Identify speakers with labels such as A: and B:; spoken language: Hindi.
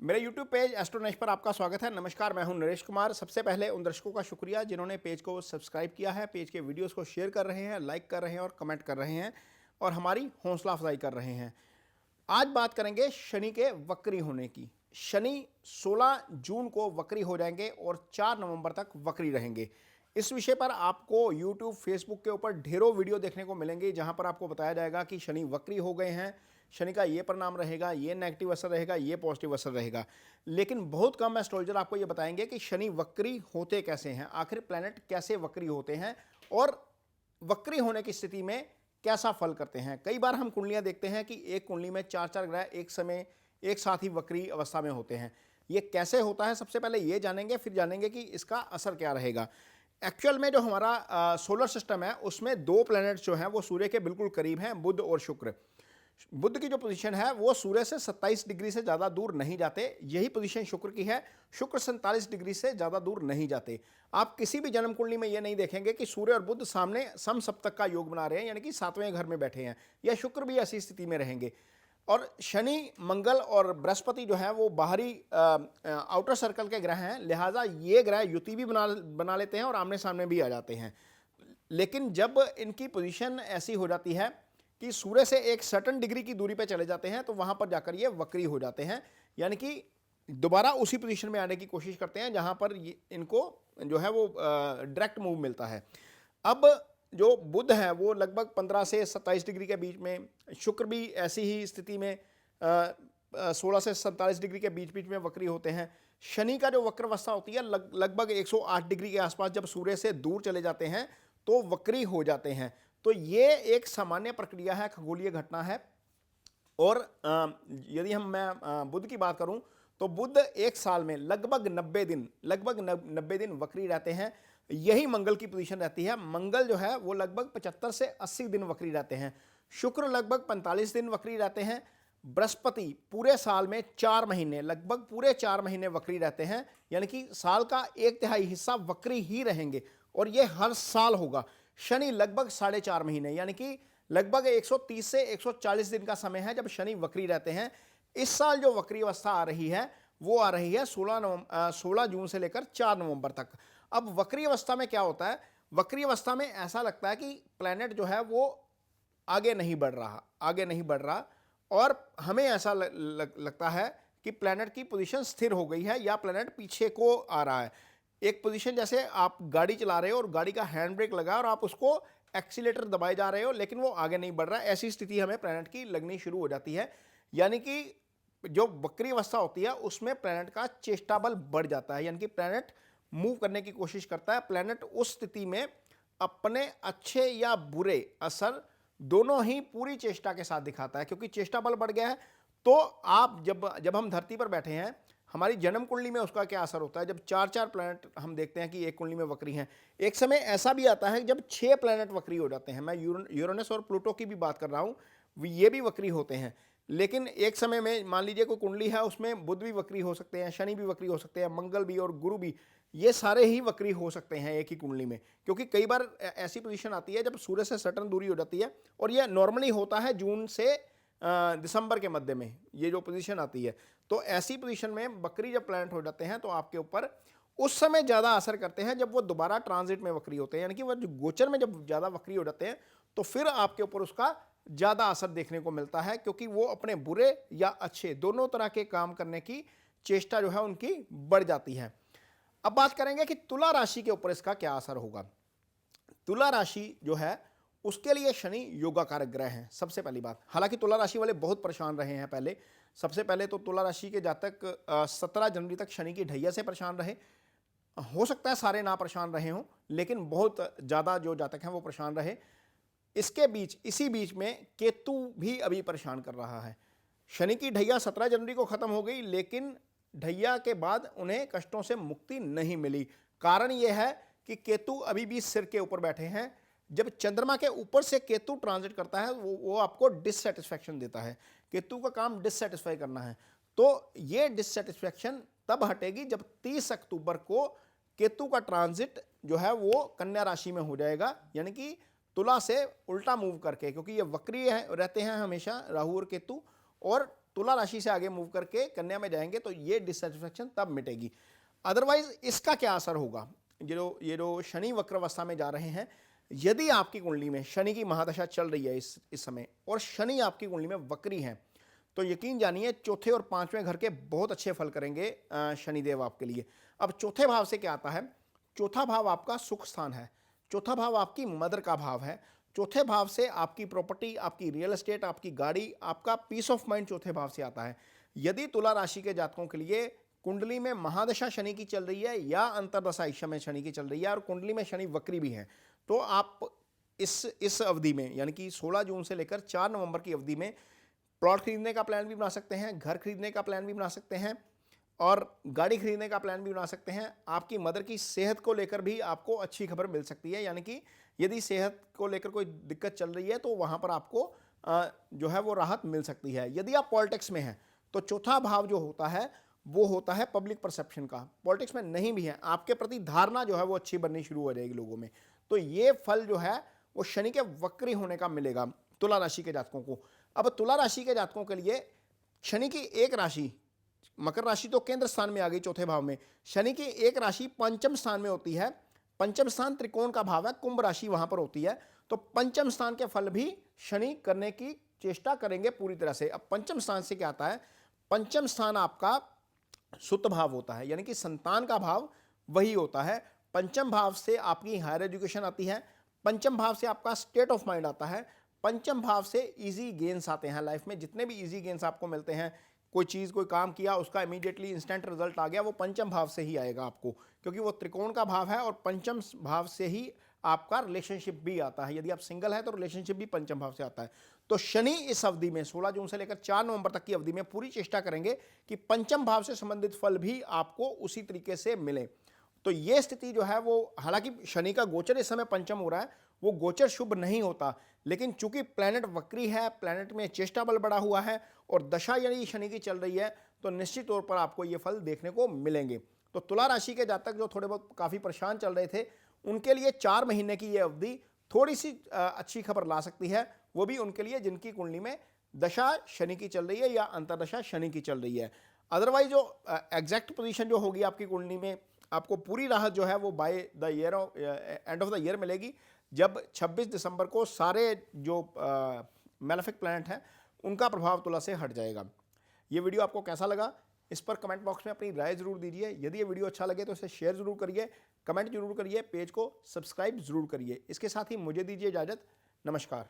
A: मेरे YouTube पेज एस्ट्रोनॉइज पर आपका स्वागत है। नमस्कार, मैं हूं नरेश कुमार। सबसे पहले उन दर्शकों का शुक्रिया जिन्होंने पेज को सब्सक्राइब किया है, पेज के वीडियोस को शेयर कर रहे हैं, लाइक कर रहे हैं और कमेंट कर रहे हैं और हमारी हौसला अफजाई कर रहे हैं। आज बात करेंगे शनि के वक्री होने की। शनि 16 जून को वक्री हो जाएंगे और 4 नवंबर तक वक्री रहेंगे। इस विषय पर आपको YouTube, Facebook के ऊपर ढेरों वीडियो देखने को मिलेंगे जहां पर आपको बताया जाएगा कि शनि वक्री हो गए हैं, शनि का ये परिणाम रहेगा, ये नेगेटिव असर रहेगा, ये पॉजिटिव असर रहेगा। लेकिन बहुत कम एस्ट्रोलॉजर आपको ये बताएंगे कि शनि वक्री होते कैसे हैं, आखिर प्लैनेट कैसे वक्री होते हैं और वक्री होने की स्थिति में कैसा फल करते हैं। कई बार हम कुंडलियां देखते हैं कि एक कुंडली में 4-4 ग्रह एक समय एक साथ ही वक्री अवस्था में होते हैं। ये कैसे होता है, सबसे पहले ये जानेंगे, फिर जानेंगे कि इसका असर क्या रहेगा। एक्चुअल में जो हमारा सोलर सिस्टम है उसमें 2 प्लैनेट्स जो हैं वो सूर्य के बिल्कुल करीब हैं, बुध और शुक्र। बुध की जो पोजीशन है वो सूर्य से 27 डिग्री से ज़्यादा दूर नहीं जाते। यही पोजीशन शुक्र की है, शुक्र 47 डिग्री से ज़्यादा दूर नहीं जाते। आप किसी भी जन्म कुंडली में ये नहीं देखेंगे कि सूर्य और बुध सामने समसप्तक का योग बना रहे हैं, यानी कि 7वें घर में बैठे हैं, या शुक्र भी ऐसी स्थिति में रहेंगे। और शनि, मंगल और बृहस्पति जो है वो बाहरी आउटर सर्कल के ग्रह हैं, लिहाजा ये ग्रह युति भी बना लेते हैं और आमने सामने भी आ जाते हैं। लेकिन जब इनकी पोजीशन ऐसी हो जाती है कि सूर्य से एक सर्टेन डिग्री की दूरी पे चले जाते हैं तो वहां पर जाकर ये वक्री हो जाते हैं, यानी कि दोबारा उसी पोजीशन में आने की कोशिश करते हैं जहां पर इनको जो है वो डायरेक्ट मूव मिलता है। अब जो बुध है वो लगभग 15 से 27 डिग्री के बीच में, शुक्र भी ऐसी ही स्थिति में 16 से 47 डिग्री के बीच बीच में वक्री होते हैं। शनि का जो वक्र अवस्था होती है लगभग 108 डिग्री के आसपास जब सूर्य से दूर चले जाते हैं तो वक्री हो जाते हैं। तो ये एक सामान्य प्रक्रिया है, खगोलीय घटना है। और यदि मैं बुध की बात करूं तो बुध एक साल में लगभग 90 दिन वक्री रहते हैं। यही मंगल की पोजीशन रहती है। मंगल जो है वो लगभग 75 से 80 दिन वक्री रहते हैं। शुक्र लगभग 45 दिन वक्री रहते हैं। बृहस्पति पूरे साल में 4 महीने, लगभग पूरे 4 महीने वक्री रहते हैं, यानी कि साल का 1/3 हिस्सा वक्री ही रहेंगे और ये हर साल होगा। शनि लगभग 4.5 महीने, यानी कि लगभग 130 से 140 दिन का समय है जब शनि वक्री रहते हैं। इस साल जो वक्री अवस्था आ रही है वो आ रही है 16 जून से लेकर 4 नवंबर तक। अब वक्री अवस्था में क्या होता है, वक्री अवस्था में ऐसा लगता है कि प्लैनेट जो है वो आगे नहीं बढ़ रहा और हमें ऐसा लगता है कि प्लैनेट की पोजीशन स्थिर हो गई है या प्लैनेट पीछे को आ रहा है। एक पोजीशन जैसे आप गाड़ी चला रहे हो और गाड़ी का हैंड ब्रेक लगा और आप उसको एक्सीलेटर दबाए जा रहे हो लेकिन वो आगे नहीं बढ़ रहा है, ऐसी स्थिति हमें प्लैनेट की लगनी शुरू हो जाती है। यानी कि जो वक्री अवस्था होती है उसमें प्लैनेट का चेष्टा बल बढ़ जाता है, यानी कि प्लैनेट मूव करने की कोशिश करता है। प्लैनेट उस स्थिति में अपने अच्छे या बुरे असर दोनों ही पूरी चेष्टा के साथ दिखाता है, क्योंकि चेष्टा बल बढ़ गया है। तो आप जब हम धरती पर बैठे हैं, हमारी जन्म कुंडली में उसका क्या असर होता है। जब 4-4 प्लैनेट हम देखते हैं कि एक कुंडली में वक्री हैं, एक समय ऐसा भी आता है जब 6 प्लैनेट वक्री हो जाते हैं। मैं यूरेनस और प्लूटो की भी बात कर रहा हूं, ये भी वक्री होते हैं। लेकिन एक समय में मान लीजिए कोई कुंडली है, उसमें बुध भी वक्री हो सकते हैं, शनि भी वक्री हो सकते हैं, मंगल भी और गुरु भी, ये सारे ही वक्री हो सकते हैं एक ही कुंडली में। क्योंकि कई बार ऐसी पोजीशन आती है जब सूर्य से सर्टेन दूरी हो जाती है और यह नॉर्मली होता है जून से दिसंबर के मध्य में ये जो पोजीशन आती है। तो ऐसी पोजीशन में वक्री जब प्लैनेट हो जाते हैं तो आपके ऊपर उस समय ज़्यादा असर करते हैं जब वो दोबारा ट्रांजिट में वक्री होते हैं, यानी कि वो जो गोचर में जब ज़्यादा वक्री हो जाते हैं तो फिर आपके ऊपर उसका ज़्यादा असर देखने को मिलता है, क्योंकि वो अपने बुरे या अच्छे दोनों तरह के काम करने की चेष्टा जो है उनकी बढ़ जाती है। अब बात करेंगे कि तुला राशि के ऊपर इसका क्या असर होगा। तुला राशि जो है उसके लिए शनि योगा कारक ग्रह हैं, सबसे पहली बात। हालांकि तुला राशि वाले बहुत परेशान रहे हैं पहले। सबसे पहले तो तुला राशि के जातक 17 जनवरी तक शनि की ढैया से परेशान रहे। हो सकता है सारे ना परेशान रहे हों, लेकिन बहुत ज़्यादा जो जातक हैं वो परेशान रहे। इसी बीच में केतु भी अभी परेशान कर रहा है। शनि की ढैया 17 जनवरी को खत्म हो गई, लेकिन ढैया के बाद उन्हें कष्टों से मुक्ति नहीं मिली। कारण यह है कि केतु अभी भी सिर के ऊपर बैठे हैं। जब चंद्रमा के ऊपर से केतु ट्रांजिट करता है वो आपको डिससेटिस्फैक्शन देता है। केतु का काम डिससेटिस्फाई करना है। तो ये डिससेटिस्फैक्शन तब हटेगी जब 30 अक्टूबर को केतु का ट्रांजिट जो है वो कन्या राशि में हो जाएगा, यानी कि तुला से उल्टा मूव करके, क्योंकि ये वक्री रहते हैं हमेशा राहु और केतु, और तुला राशि से आगे मूव करके कन्या में जाएंगे तो ये डिससेटिस्फैक्शन तब मिटेगी। अदरवाइज इसका क्या असर होगा, ये जो शनि वक्र अवस्था में जा रहे हैं, यदि आपकी कुंडली में शनि की महादशा चल रही है इस समय और शनि आपकी कुंडली में वक्री है, तो यकीन जानिए चौथे और पांचवें घर के बहुत अच्छे फल करेंगे शनिदेव आपके लिए। अब चौथे भाव से क्या आता है, चौथा भाव आपका सुख स्थान है, चौथा भाव आपकी मदर का भाव है। चौथे भाव से आपकी प्रॉपर्टी, आपकी रियल एस्टेट, आपकी गाड़ी, आपका पीस ऑफ माइंड चौथे भाव से आता है। यदि तुला राशि के जातकों के लिए कुंडली में महादशा शनि की चल रही है या अंतरदशा इस समय शनि की चल रही है और कुंडली में शनि वक्री भी है, तो आप इस अवधि में यानी कि 16 जून से लेकर 4 नवंबर की अवधि में प्लॉट खरीदने का प्लान भी बना सकते हैं, घर खरीदने का प्लान भी बना सकते हैं और गाड़ी खरीदने का प्लान भी बना सकते हैं। आपकी मदर की सेहत को लेकर भी आपको अच्छी खबर मिल सकती है, यानी कि यदि सेहत को लेकर कोई दिक्कत चल रही है तो वहाँ पर आपको जो है वो राहत मिल सकती है। यदि आप पॉलिटिक्स में हैं तो चौथा भाव जो होता है वो होता है पब्लिक परसेप्शन का। पॉलिटिक्स में नहीं भी है, आपके प्रति धारणा जो है वो अच्छी बननी शुरू हो जाएगी लोगों में। तो ये फल जो है वो शनि के वक्री होने का मिलेगा तुला राशि के जातकों को। अब तुला राशि के जातकों के लिए शनि की एक राशि, मकर राशि तो केंद्र स्थान में आ गई चौथे भाव में, शनि की एक राशि पंचम स्थान में होती है। पंचम स्थान त्रिकोण का भाव है, कुंभ राशि वहां पर होती है। तो पंचम स्थान के फल भी शनि करने की चेष्टा करेंगे पूरी तरह से। अब पंचम स्थान से क्या आता है, पंचम स्थान आपका सुत भाव होता है, यानी कि संतान का भाव वही होता है। पंचम भाव से आपकी हायर एजुकेशन आती है, पंचम भाव से आपका स्टेट ऑफ माइंड आता है, पंचम भाव से इजी गेन्स आते हैं लाइफ में। जितने भी इजी गेन्स आपको मिलते हैं, कोई चीज़ कोई काम किया उसका इमीडिएटली इंस्टेंट रिजल्ट आ गया, वो पंचम भाव से ही आएगा आपको, क्योंकि वो त्रिकोण का भाव है और पंचम भाव से ही आपका रिलेशनशिप भी आता है। यदि आप सिंगल है तो रिलेशनशिप भी पंचम भाव से आता है। तो शनि इस अवधि में 16 जून से लेकर 4 नवंबर तक की अवधि में पूरी चेष्टा करेंगे कि पंचम भाव से संबंधित फल भी आपको उसी तरीके से मिले। तो ये स्थिति जो है वो, हालांकि शनि का गोचर इस समय पंचम हो रहा है, वो गोचर शुभ नहीं होता, लेकिन चूंकि प्लैनेट वक्री है, प्लैनेट में चेष्टा बल बढ़ा हुआ है और दशा यदि शनि की चल रही है तो निश्चित तौर पर आपको ये फल देखने को मिलेंगे। तो तुला राशि के जातक जो थोड़े बहुत काफ़ी परेशान चल रहे थे, उनके लिए 4 महीने की ये अवधि थोड़ी सी अच्छी खबर ला सकती है। वो भी उनके लिए जिनकी कुंडली में दशा शनि की चल रही है या अंतरदशा शनि की चल रही है। अदरवाइज जो एग्जैक्ट पोजीशन जो होगी आपकी कुंडली में, आपको पूरी राहत जो है वो by the year end of the year मिलेगी, जब 26 दिसंबर को सारे जो मैलेफिक प्लैनेट हैं उनका प्रभाव तुला से हट जाएगा। ये वीडियो आपको कैसा लगा, इस पर कमेंट बॉक्स में अपनी राय जरूर दीजिए। यदि ये वीडियो अच्छा लगे तो इसे शेयर जरूर करिए, कमेंट जरूर करिए, पेज को सब्सक्राइब जरूर करिए। इसके साथ ही मुझे दीजिए इजाजत। नमस्कार।